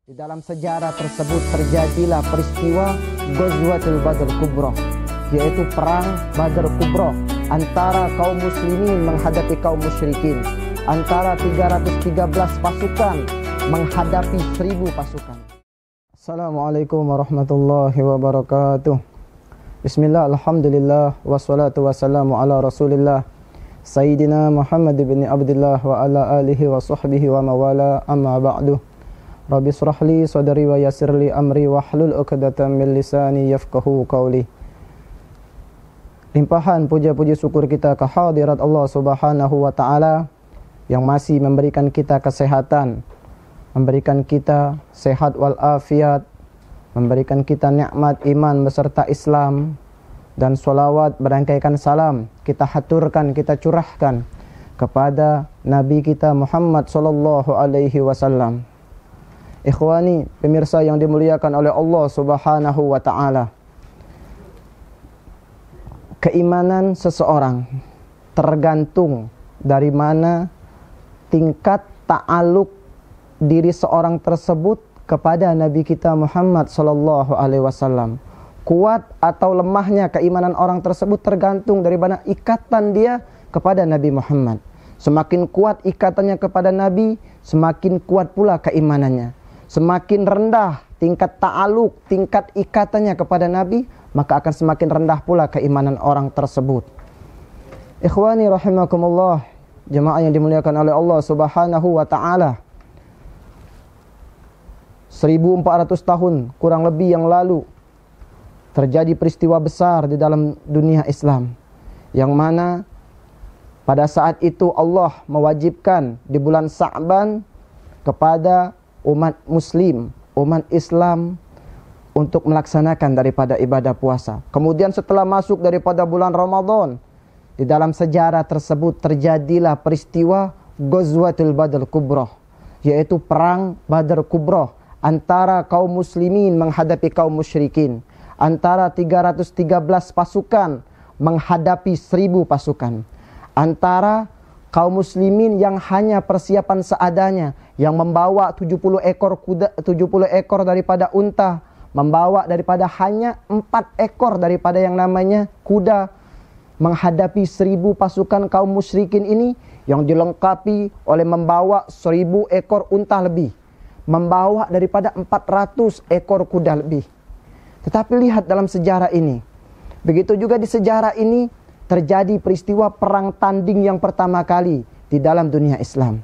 Di dalam sejarah tersebut terjadilah peristiwa Ghazwatul Badr Kubra, yaitu perang Badr Kubra antara kaum muslimin menghadapi kaum musyrikin, antara 313 pasukan menghadapi 1000 pasukan. Assalamualaikum warahmatullahi wabarakatuh. Bismillah, alhamdulillah, wassalatu wassalamu ala rasulillah Sayyidina Muhammad bin Abdullah wa ala alihi wa sahbihi wa mawala, amma ba'du. Rabbi shrah li sadri wa yassir li amri wahlul 'uqdatam min lisani yafqahu qawli. Limpahan puja-puji syukur kita ke hadirat Allah Subhanahu wa taala yang masih memberikan kita kesehatan, memberikan kita sehat wal afiat, memberikan kita nikmat iman beserta Islam, dan sholawat berangkaikan salam kita haturkan, kita curahkan kepada Nabi kita Muhammad sallallahu alaihi wasallam. Ikhwani, pemirsa yang dimuliakan oleh Allah Subhanahu wa taala. Keimanan seseorang tergantung dari mana tingkat ta'aluk diri seorang tersebut kepada Nabi kita Muhammad sallallahu alaihi wasallam. Kuat atau lemahnya keimanan orang tersebut tergantung dari mana ikatan dia kepada Nabi Muhammad. Semakin kuat ikatannya kepada Nabi, semakin kuat pula keimanannya. Semakin rendah tingkat ta'aluk, tingkat ikatannya kepada Nabi, maka akan semakin rendah pula keimanan orang tersebut. Ikhwani rahimakumullah, jemaah yang dimuliakan oleh Allah Subhanahu wa taala. 1400 tahun kurang lebih yang lalu terjadi peristiwa besar di dalam dunia Islam, yang mana pada saat itu Allah mewajibkan di bulan Sa'ban kepada umat muslim, umat Islam untuk melaksanakan daripada ibadah puasa. Kemudian setelah masuk daripada bulan Ramadan, di dalam sejarah tersebut terjadilah peristiwa Ghazwatul Badr Kubra, yaitu perang Badr Kubra antara kaum muslimin menghadapi kaum musyrikin, antara 313 pasukan menghadapi 1000 pasukan, antara kaum muslimin yang hanya persiapan seadanya, yang membawa 70 ekor kuda, 70 ekor daripada unta, membawa daripada hanya 4 ekor daripada yang namanya kuda, menghadapi 1000 pasukan kaum musyrikin ini yang dilengkapi oleh membawa 1000 ekor unta lebih, membawa daripada 400 ekor kuda lebih. Tetapi lihat dalam sejarah ini, begitu juga di sejarah ini terjadi peristiwa perang tanding yang pertama kali di dalam dunia Islam.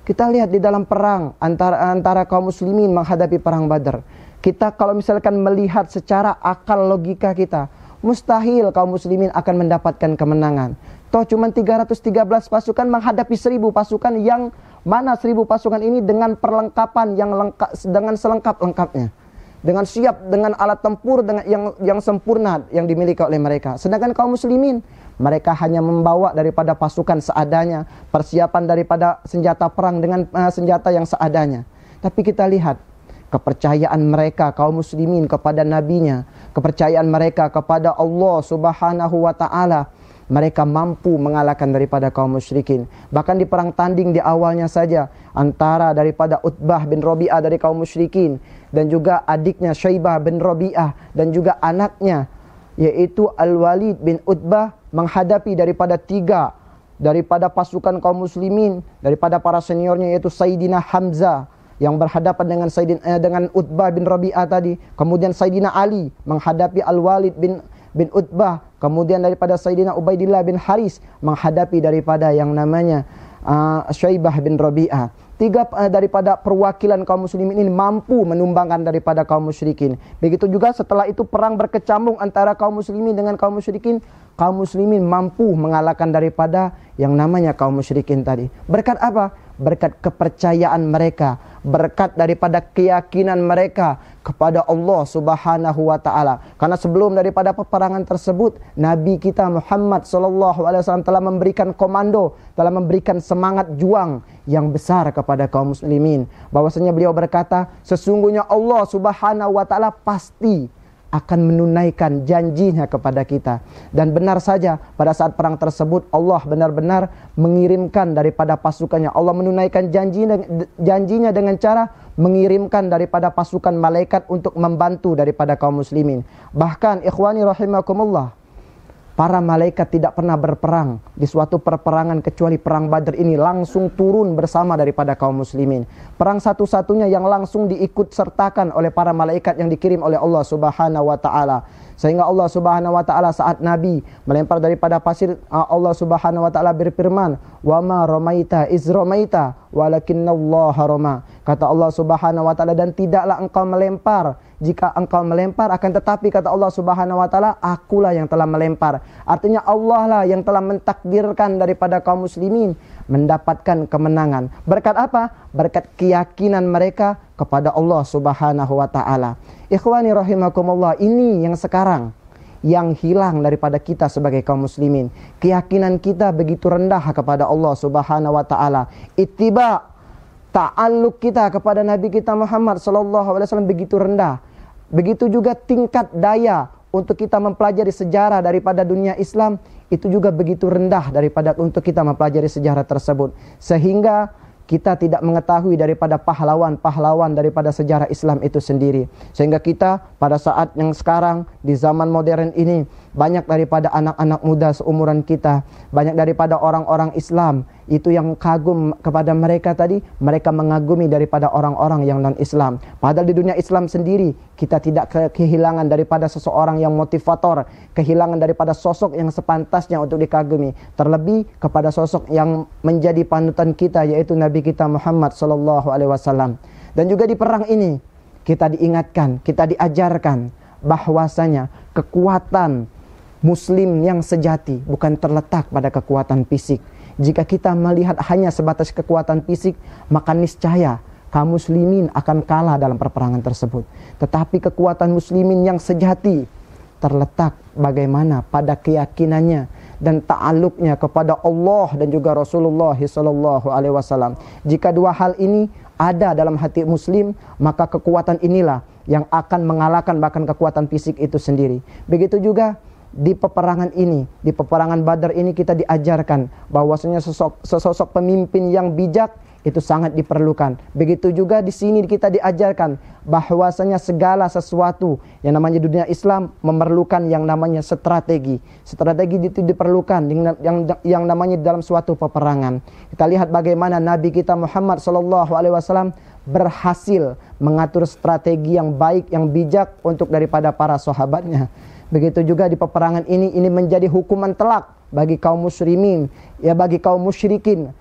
Kita lihat di dalam perang antara kaum muslimin menghadapi perang Badar. Kita kalau misalkan melihat secara akal logika kita, mustahil kaum muslimin akan mendapatkan kemenangan. Toh cuma 313 pasukan menghadapi 1000 pasukan, yang mana 1000 pasukan ini dengan perlengkapan yang lengkap, dengan selengkap-lengkapnya, dengan siap, dengan alat tempur dengan yang sempurna yang dimiliki oleh mereka. Sedangkan kaum muslimin, mereka hanya membawa daripada pasukan seadanya, persiapan daripada senjata perang dengan senjata yang seadanya. Tapi kita lihat kepercayaan mereka kaum muslimin kepada nabinya, kepercayaan mereka kepada Allah Subhanahu wa taala. Mereka mampu mengalahkan daripada kaum musyrikin. Bahkan di perang tanding di awalnya saja, antara daripada Utbah bin Rabi'ah dari kaum musyrikin, dan juga adiknya Syaibah bin Rabi'ah, dan juga anaknya yaitu Al-Walid bin Utbah, menghadapi daripada 3 daripada pasukan kaum muslimin, daripada para seniornya yaitu Sayyidina Hamzah yang berhadapan dengan Utbah bin Rabi'ah tadi. Kemudian Sayyidina Ali menghadapi Al-Walid bin Utbah, kemudian daripada Sayyidina Ubaidillah bin Haris menghadapi daripada yang namanya Syaibah bin Rabi'ah. 3 daripada perwakilan kaum muslimin ini mampu menumbangkan daripada kaum musyrikin. Begitu juga setelah itu perang berkecambung antara kaum muslimin dengan kaum musyrikin. Kaum muslimin mampu mengalahkan daripada yang namanya kaum musyrikin tadi. Berkat apa? Berkat kepercayaan mereka, berkat daripada keyakinan mereka kepada Allah Subhanahu wa taala. Karena sebelum daripada peperangan tersebut, Nabi kita Muhammad sallallahu alaihi wasallam telah memberikan komando, telah memberikan semangat juang yang besar kepada kaum muslimin. Bahwasanya beliau berkata, sesungguhnya Allah Subhanahu wa taala pasti akan menunaikan janjinya kepada kita. Dan benar saja pada saat perang tersebut Allah benar-benar mengirimkan daripada pasukannya. Allah menunaikan janjinya dengan cara mengirimkan daripada pasukan malaikat untuk membantu daripada kaum muslimin. Bahkan ikhwani rahimakumullah, para malaikat tidak pernah berperang di suatu perperangan kecuali perang Badr ini langsung turun bersama daripada kaum muslimin. Perang satu-satunya yang langsung diikut sertakan oleh para malaikat yang dikirim oleh Allah Subhanahu wa taala. Sehingga Allah Subhanahu wa taala saat Nabi melempar daripada pasir, Allah Subhanahu wa taala berfirman, "Wa ma ramaita iz ramaita walakinnallaha rama." Kata Allah Subhanahu wa taala, dan tidaklah engkau melempar jika engkau melempar, akan tetapi kata Allah Subhanahu wa taala, akulah yang telah melempar. Artinya Allah lah yang telah mentakdirkan daripada kaum muslimin mendapatkan kemenangan. Berkat apa? Berkat keyakinan mereka kepada Allah Subhanahu wa taala. Ikhwani rahimakumullah, ini yang sekarang yang hilang daripada kita sebagai kaum muslimin. Keyakinan kita begitu rendah kepada Allah Subhanahu wa taala. Ittiba, ta'alluq kita kepada Nabi kita Muhammad sallallahu alaihi wasallam begitu rendah. Begitu juga tingkat daya untuk kita mempelajari sejarah daripada dunia Islam itu juga begitu rendah daripada untuk kita mempelajari sejarah tersebut. Sehingga kita tidak mengetahui daripada pahlawan-pahlawan daripada sejarah Islam itu sendiri. Sehingga kita pada saat yang sekarang di zaman modern ini, banyak daripada anak-anak muda seumuran kita, banyak daripada orang-orang Islam itu yang kagum kepada mereka tadi, mereka mengagumi daripada orang-orang yang non-Islam. Padahal di dunia Islam sendiri kita tidak kehilangan daripada seseorang yang motivator, kehilangan daripada sosok yang sepantasnya untuk dikagumi, terlebih kepada sosok yang menjadi panutan kita, yaitu Nabi kita Muhammad sallallahu alaihi wasallam. Dan juga di perang ini kita diingatkan, kita diajarkan bahwasanya kekuatan muslim yang sejati bukan terletak pada kekuatan fisik. Jika kita melihat hanya sebatas kekuatan fisik, maka niscaya kaum muslimin akan kalah dalam perperangan tersebut. Tetapi kekuatan muslimin yang sejati terletak bagaimana pada keyakinannya dan ta'alluqnya kepada Allah dan juga Rasulullah sallallahu alaihi wasallam. Jika dua hal ini ada dalam hati muslim, maka kekuatan inilah yang akan mengalahkan bahkan kekuatan fisik itu sendiri. Begitu juga di peperangan ini, di peperangan Badar ini kita diajarkan bahwasanya sosok pemimpin yang bijak itu sangat diperlukan. Begitu juga di sini kita diajarkan bahwasanya segala sesuatu yang namanya dunia Islam memerlukan yang namanya strategi. Strategi itu diperlukan yang namanya dalam suatu peperangan. Kita lihat bagaimana Nabi kita Muhammad sallallahu alaihi wasallam berhasil mengatur strategi yang baik, yang bijak untuk daripada para sahabatnya. Begitu juga di peperangan ini menjadi hukuman telak bagi kaum muslimin, ya bagi kaum musyrikin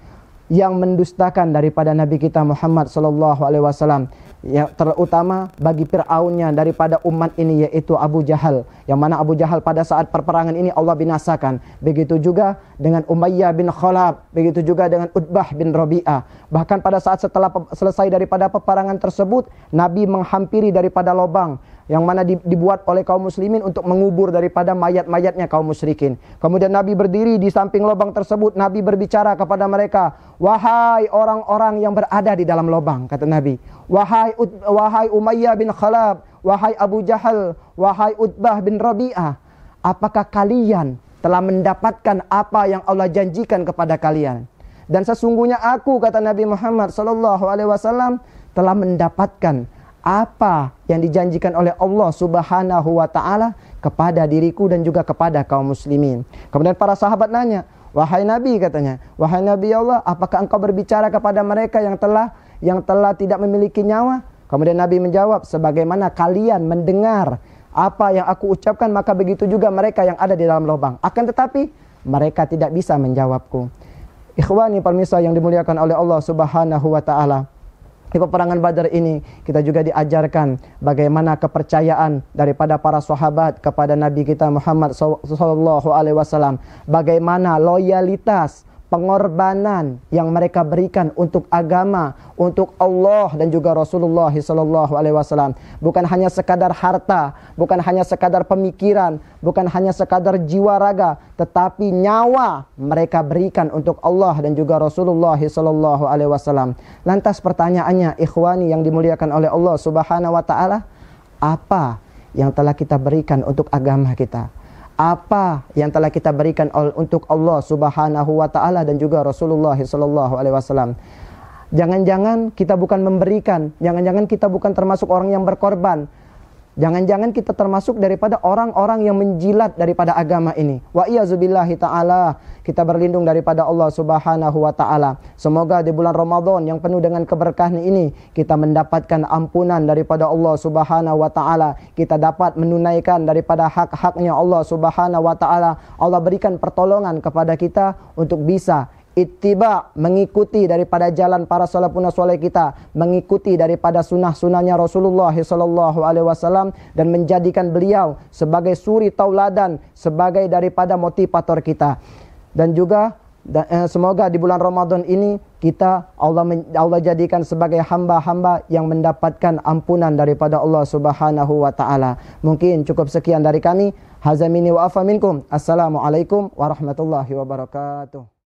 yang mendustakan daripada Nabi kita Muhammad sallallahu alaihi wasallam. Ya, terutama bagi Fir'aunnya daripada umat ini, yaitu Abu Jahal, yang mana Abu Jahal pada saat perperangan ini Allah binasakan. Begitu juga dengan Umayyah bin Khalaf, begitu juga dengan Utbah bin Rabi'ah. Bahkan pada saat setelah selesai daripada peperangan tersebut, Nabi menghampiri daripada lubang yang mana dibuat oleh kaum muslimin untuk mengubur daripada mayat-mayatnya kaum musyrikin. Kemudian Nabi berdiri di samping lubang tersebut. Nabi berbicara kepada mereka, "Wahai orang-orang yang berada di dalam lubang," kata Nabi, Wahai Umayyah bin Khalaf, wahai Abu Jahal, wahai Utbah bin Rabi'ah, apakah kalian telah mendapatkan apa yang Allah janjikan kepada kalian? Dan sesungguhnya aku," kata Nabi Muhammad sallallahu alaihi wasallam, "telah mendapatkan apa yang dijanjikan oleh Allah Subhanahu wa taala kepada diriku dan juga kepada kaum muslimin." Kemudian para sahabat nanya, "Wahai Nabi," katanya, "wahai Nabi Allah, apakah engkau berbicara kepada mereka yang telah tidak memiliki nyawa?" Kemudian Nabi menjawab, "Sebagaimana kalian mendengar apa yang aku ucapkan, maka begitu juga mereka yang ada di dalam lubang. Akan tetapi mereka tidak bisa menjawabku." Ikhwani pemirsa yang dimuliakan oleh Allah Subhanahu wa taala, di peperangan Badar ini kita juga diajarkan bagaimana kepercayaan daripada para sahabat kepada Nabi kita Muhammad sallallahu alaihi wasallam, bagaimana loyalitas, pengorbanan yang mereka berikan untuk agama, untuk Allah dan juga Rasulullah sallallahu alaihi wasallam. Bukan hanya sekadar harta, bukan hanya sekadar pemikiran, bukan hanya sekadar jiwa raga, tetapi nyawa mereka berikan untuk Allah dan juga Rasulullah sallallahu alaihi wasallam. Lantas pertanyaannya, ikhwani yang dimuliakan oleh Allah Subhanahu wa taala, apa yang telah kita berikan untuk agama kita? Apa yang telah kita berikan untuk Allah Subhanahu wa taala dan juga Rasulullah sallallahu alaihi wasallam? Jangan-jangan kita bukan memberikan, jangan-jangan kita bukan termasuk orang yang berkorban. Jangan-jangan kita termasuk daripada orang-orang yang menjilat daripada agama ini. Wa iyyazubillahi ta'ala. Kita berlindung daripada Allah Subhanahu wa ta'ala. Semoga di bulan Ramadan yang penuh dengan keberkahan ini, kita mendapatkan ampunan daripada Allah Subhanahu wa ta'ala. Kita dapat menunaikan daripada hak-haknya Allah Subhanahu wa ta'ala. Allah berikan pertolongan kepada kita untuk bisa ittiba, mengikuti daripada jalan para salafun saleh kita, mengikuti daripada sunnah-sunnahnya Rasulullah sallallahu alaihi wasallam, dan menjadikan beliau sebagai suri tauladan, sebagai daripada motivator kita. Dan juga semoga di bulan Ramadan ini kita Allah jadikan sebagai hamba-hamba yang mendapatkan ampunan daripada Allah Subhanahu wa taala. Mungkin cukup sekian dari kami. Hazamini wa afa minkum. Assalamualaikum warahmatullahi wabarakatuh.